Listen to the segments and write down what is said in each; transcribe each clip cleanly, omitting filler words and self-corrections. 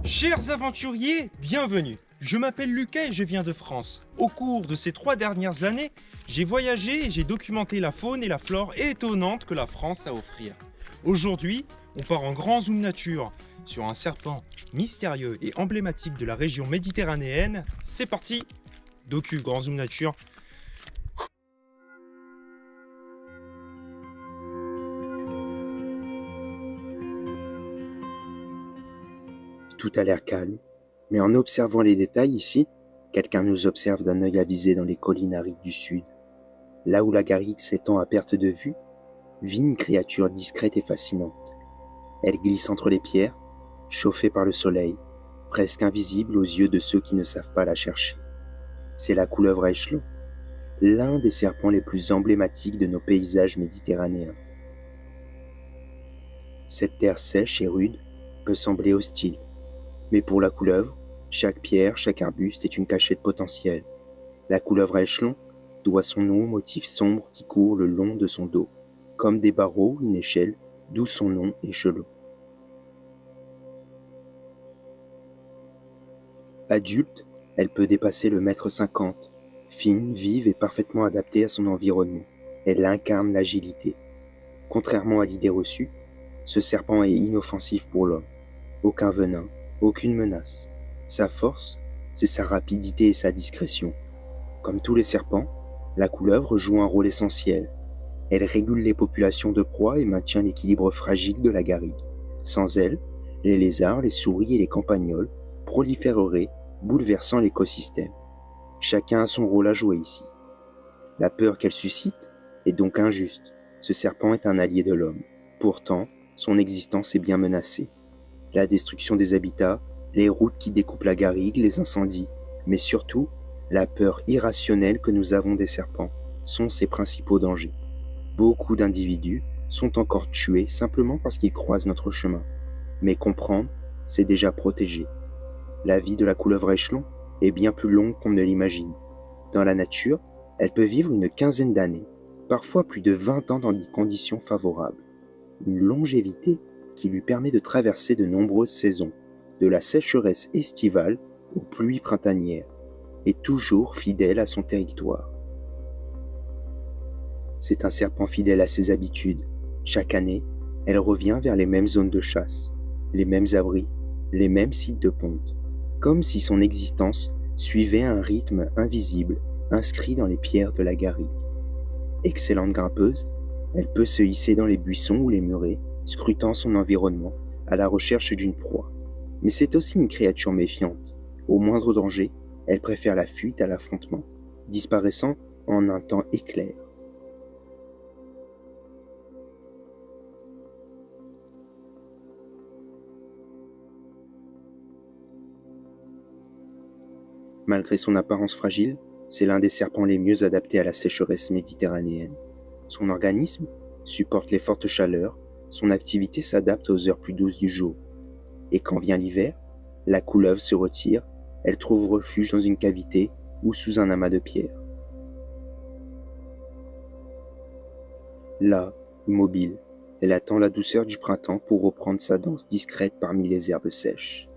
Chers aventuriers, bienvenue. Je m'appelle Lucas et je viens de France. Au cours de ces 3 dernières années, j'ai voyagé et j'ai documenté la faune et la flore étonnantes que la France a à offrir. Aujourd'hui, on part en grand zoom nature sur un serpent mystérieux et emblématique de la région méditerranéenne. C'est parti, docu grand zoom nature. Tout a l'air calme, mais en observant les détails ici, quelqu'un nous observe d'un œil avisé dans les collines arides du sud. Là où la garrigue s'étend à perte de vue, vit une créature discrète et fascinante. Elle glisse entre les pierres, chauffée par le soleil, presque invisible aux yeux de ceux qui ne savent pas la chercher. C'est la couleuvre à échelon, l'un des serpents les plus emblématiques de nos paysages méditerranéens. Cette terre sèche et rude peut sembler hostile, mais pour la couleuvre, chaque pierre, chaque arbuste est une cachette potentielle. La couleuvre à échelon doit son nom au motif sombre qui court le long de son dos, comme des barreaux ou une échelle, d'où son nom échelon. Adulte, elle peut dépasser le mètre 50. Fine, vive et parfaitement adaptée à son environnement, elle incarne l'agilité. Contrairement à l'idée reçue, ce serpent est inoffensif pour l'homme. Aucun venin, aucune menace. Sa force, c'est sa rapidité et sa discrétion. Comme tous les serpents, la couleuvre joue un rôle essentiel. Elle régule les populations de proies et maintient l'équilibre fragile de la garrigue. Sans elle, les lézards, les souris et les campagnols proliféreraient, bouleversant l'écosystème. Chacun a son rôle à jouer ici. La peur qu'elle suscite est donc injuste. Ce serpent est un allié de l'homme. Pourtant, son existence est bien menacée. La destruction des habitats, les routes qui découpent la garrigue, les incendies, mais surtout, la peur irrationnelle que nous avons des serpents sont ses principaux dangers. Beaucoup d'individus sont encore tués simplement parce qu'ils croisent notre chemin. Mais comprendre, c'est déjà protéger. La vie de la couleuvre à échelon est bien plus longue qu'on ne l'imagine. Dans la nature, elle peut vivre une quinzaine d'années, parfois plus de 20 ans dans des conditions favorables. Une longévité qui lui permet de traverser de nombreuses saisons, de la sécheresse estivale aux pluies printanières, et toujours fidèle à son territoire. C'est un serpent fidèle à ses habitudes. Chaque année, elle revient vers les mêmes zones de chasse, les mêmes abris, les mêmes sites de ponte, comme si son existence suivait un rythme invisible inscrit dans les pierres de la garrigue. Excellente grimpeuse, elle peut se hisser dans les buissons ou les murets, scrutant son environnement à la recherche d'une proie. Mais c'est aussi une créature méfiante. Au moindre danger, elle préfère la fuite à l'affrontement, disparaissant en un temps éclair. Malgré son apparence fragile, c'est l'un des serpents les mieux adaptés à la sécheresse méditerranéenne. Son organisme supporte les fortes chaleurs, son activité s'adapte aux heures plus douces du jour. Et quand vient l'hiver, la couleuvre se retire, elle trouve refuge dans une cavité ou sous un amas de pierres. Là, immobile, elle attend la douceur du printemps pour reprendre sa danse discrète parmi les herbes sèches.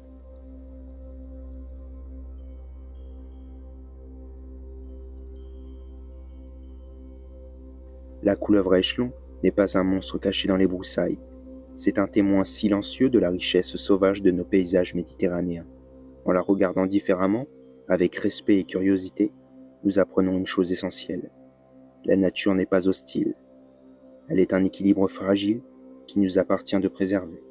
La couleuvre à échelon n'est pas un monstre caché dans les broussailles. C'est un témoin silencieux de la richesse sauvage de nos paysages méditerranéens. En la regardant différemment, avec respect et curiosité, nous apprenons une chose essentielle. La nature n'est pas hostile. Elle est un équilibre fragile qui nous appartient de préserver.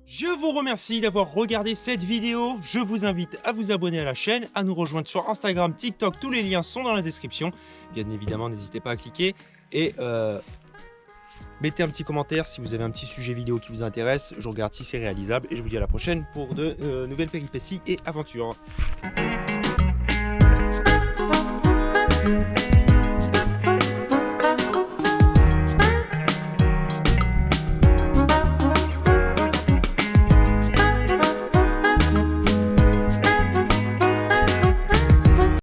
Je vous remercie d'avoir regardé cette vidéo. Je vous invite à vous abonner à la chaîne, à nous rejoindre sur Instagram, TikTok. Tous les liens sont dans la description. Bien évidemment, n'hésitez pas à cliquer. Et mettez un petit commentaire si vous avez un petit sujet vidéo qui vous intéresse. Je regarde si c'est réalisable. Et je vous dis à la prochaine pour de nouvelles péripéties et aventures.